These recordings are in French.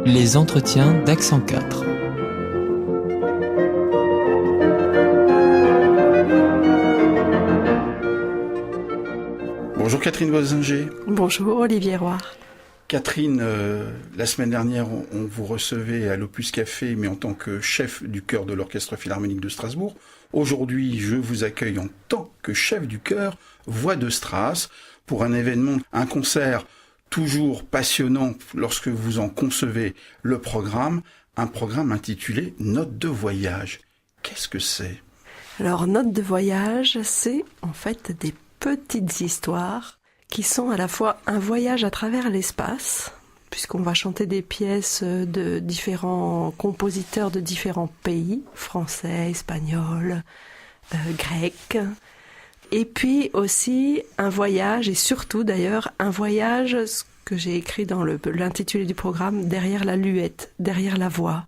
Les entretiens d'Accent 4. Bonjour Catherine Boisinger. Bonjour Olivier Roy. Catherine, la semaine dernière, on vous recevait à l'Opus Café, mais en tant que chef du chœur de l'Orchestre Philharmonique de Strasbourg. Aujourd'hui, je vous accueille en tant que chef du chœur Voix de Stras pour un événement, un concert toujours passionnant lorsque vous en concevez le programme, un programme intitulé Notes de voyage. Qu'est-ce que c'est ? Alors, Notes de voyage, c'est en fait des petites histoires qui sont à la fois un voyage à travers l'espace, puisqu'on va chanter des pièces de différents compositeurs de différents pays, français, espagnol, grec, et puis aussi un voyage, et surtout d'ailleurs un voyage, ce que j'ai écrit dans l'intitulé du programme, derrière la luette, derrière la voix,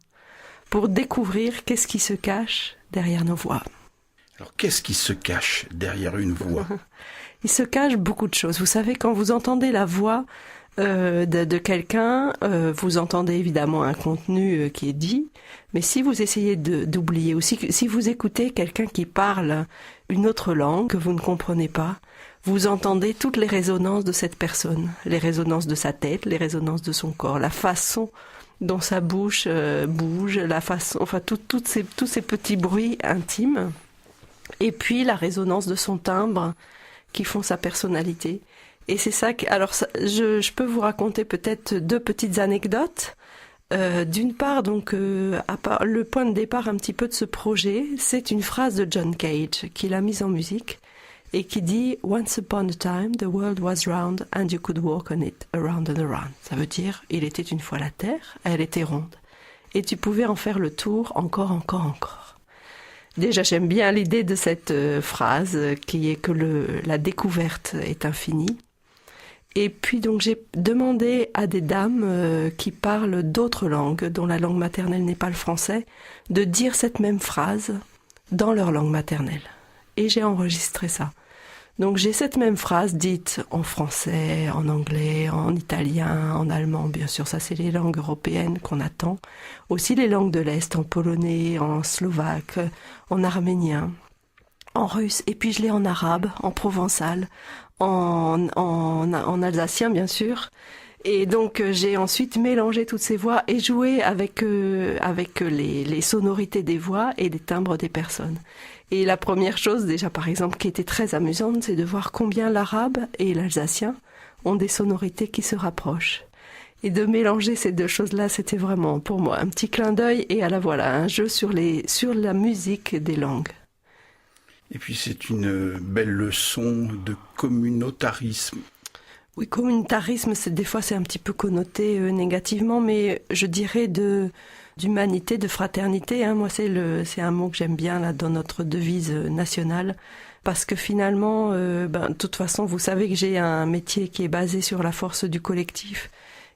pour découvrir qu'est-ce qui se cache derrière nos voix. Alors qu'est-ce qui se cache derrière une voix ? Il se cache beaucoup de choses. Vous savez, quand vous entendez la voix de quelqu'un, vous entendez évidemment un contenu qui est dit, mais si vous essayez d'oublier, ou si vous écoutez quelqu'un qui parle une autre langue que vous ne comprenez pas, vous entendez toutes les résonances de cette personne, les résonances de sa tête, les résonances de son corps, la façon dont sa bouche bouge, la façon, enfin tous ces petits bruits intimes, et puis la résonance de son timbre qui font sa personnalité. Et c'est ça que, alors je peux vous raconter peut-être deux petites anecdotes. D'une part, donc, le point de départ un petit peu de ce projet, c'est une phrase de John Cage qu'il a mise en musique et qui dit « Once upon a time, the world was round and you could walk on it around and around ». Ça veut dire « Il était une fois la terre, elle était ronde et tu pouvais en faire le tour encore, encore, encore ». Déjà, j'aime bien l'idée de cette phrase qui est que la découverte est infinie. Et puis donc j'ai demandé à des dames qui parlent d'autres langues, dont la langue maternelle n'est pas le français, de dire cette même phrase dans leur langue maternelle. Et j'ai enregistré ça. Donc j'ai cette même phrase dite en français, en anglais, en italien, en allemand, bien sûr, ça c'est les langues européennes qu'on attend. Aussi les langues de l'Est, en polonais, en slovaque, en arménien, en russe, et puis je l'ai en arabe, en provençal, en alsacien bien sûr. Et donc j'ai ensuite mélangé toutes ces voix et joué avec les sonorités des voix et des timbres des personnes. Et la première chose déjà par exemple qui était très amusante, c'est de voir combien l'arabe et l'alsacien ont des sonorités qui se rapprochent. Et de mélanger ces deux choses-là, c'était vraiment pour moi un petit clin d'œil et un jeu sur la musique des langues. Et puis c'est une belle leçon de communautarisme. Oui, communautarisme, des fois c'est un petit peu connoté négativement, mais je dirais d'humanité, de fraternité. Moi, c'est un mot que j'aime bien là dans notre devise nationale, parce que finalement, de toute façon, vous savez que j'ai un métier qui est basé sur la force du collectif,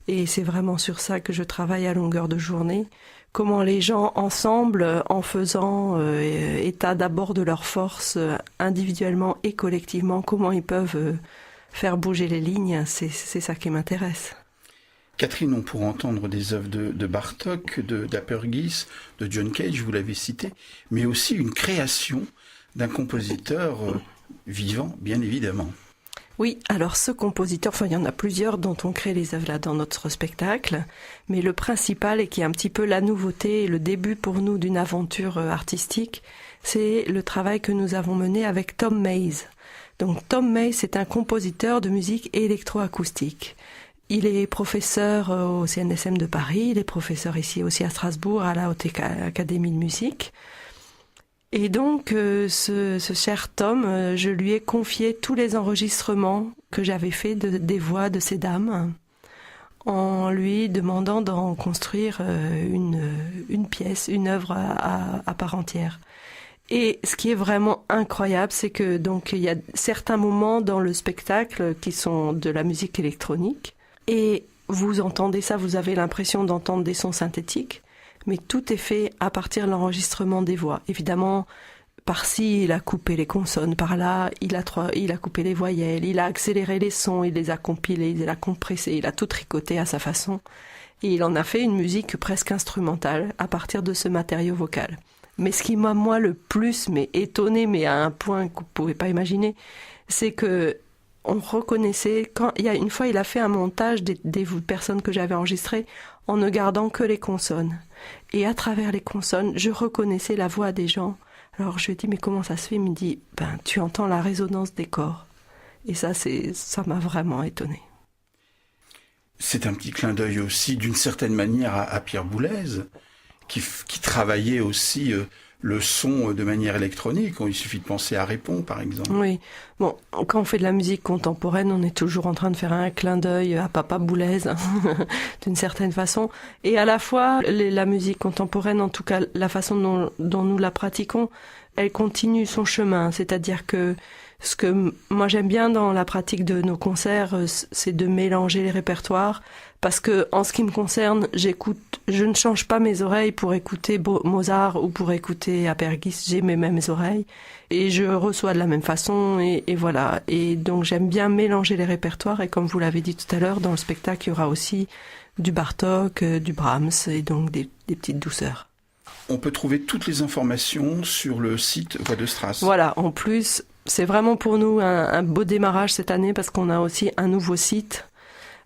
et c'est vraiment sur ça que je travaille à longueur de journée. Comment les gens ensemble, en faisant état d'abord de leur force individuellement et collectivement, comment ils peuvent faire bouger les lignes, c'est ça qui m'intéresse. Catherine, on pourrait entendre des œuvres de Bartók, d'Apergis, de John Cage, vous l'avez cité, mais aussi une création d'un compositeur vivant, bien évidemment. Oui, alors ce compositeur, il y en a plusieurs dont on crée les œuvres là dans notre spectacle, mais le principal et qui est un petit peu la nouveauté et le début pour nous d'une aventure artistique, c'est le travail que nous avons mené avec Tom Mays. Donc Tom Mays, c'est un compositeur de musique électroacoustique. Il est professeur au CNSM de Paris, il est professeur ici aussi à Strasbourg à la Haute Académie de musique. Et donc, ce cher Tom, je lui ai confié tous les enregistrements que j'avais faits des voix de ces dames, en lui demandant d'en construire une pièce, une œuvre à part entière. Et ce qui est vraiment incroyable, c'est que donc il y a certains moments dans le spectacle qui sont de la musique électronique, et vous entendez ça, vous avez l'impression d'entendre des sons synthétiques, mais tout est fait à partir de l'enregistrement des voix. Évidemment, par-ci, il a coupé les consonnes, par-là, il a coupé les voyelles, il a accéléré les sons, il les a compilés, il les a compressés, il a tout tricoté à sa façon. Et il en a fait une musique presque instrumentale à partir de ce matériau vocal. Mais ce qui m'a, moi, le plus étonné, mais à un point que vous ne pouvez pas imaginer, c'est que on reconnaissait, une fois, il a fait un montage des personnes que j'avais enregistrées en ne gardant que les consonnes. Et à travers les consonnes, je reconnaissais la voix des gens. Alors je lui ai dit, mais comment ça se fait? Il me dit, tu entends la résonance des corps. Et ça m'a vraiment étonné. C'est un petit clin d'œil aussi, d'une certaine manière, à Pierre Boulez, qui travaillait aussi le son de manière électronique. Il suffit de penser à Répond, par exemple. Oui. Bon, quand on fait de la musique contemporaine, on est toujours en train de faire un clin d'œil à Papa Boulez, d'une certaine façon. Et à la fois, la musique contemporaine, en tout cas la façon dont nous la pratiquons, elle continue son chemin. C'est-à-dire que ce que moi j'aime bien dans la pratique de nos concerts, c'est de mélanger les répertoires. Parce que, en ce qui me concerne, je ne change pas mes oreilles pour écouter Mozart ou pour écouter Apergis, j'ai mes mêmes oreilles. Et je reçois de la même façon, et voilà. Et donc, j'aime bien mélanger les répertoires, et comme vous l'avez dit tout à l'heure, dans le spectacle, il y aura aussi du Bartók, du Brahms, et donc des petites douceurs. On peut trouver toutes les informations sur le site Voix de Stras. Voilà, en plus, c'est vraiment pour nous un beau démarrage cette année, parce qu'on a aussi un nouveau site.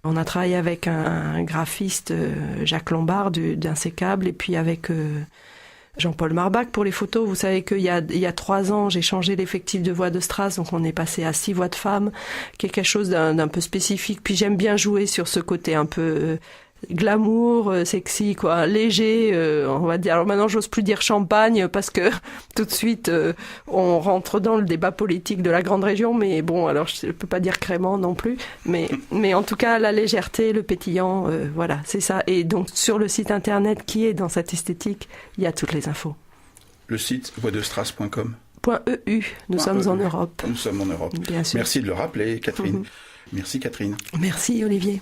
On a travaillé avec un graphiste, Jacques Lombard, d'Insécable, et puis avec Jean-Paul Marbach pour les photos. Vous savez qu'il y a 3 ans, j'ai changé l'effectif de Voix de Stras, donc on est passé à 6 voix de femmes, qui est quelque chose d'un peu spécifique. Puis j'aime bien jouer sur ce côté un peu glamour, sexy, quoi, léger, on va dire. Alors maintenant, j'ose plus dire champagne parce que tout de suite, on rentre dans le débat politique de la grande région. Mais bon, alors je peux pas dire crémant non plus. Mais en tout cas, la légèreté, le pétillant, voilà, c'est ça. Et donc sur le site internet qui est dans cette esthétique, il y a toutes les infos. Le site voixdestras.com. .eu. Nous sommes en Europe. Nous sommes en Europe. Bien sûr. Merci de le rappeler, Catherine. Merci, Catherine. Merci, Olivier.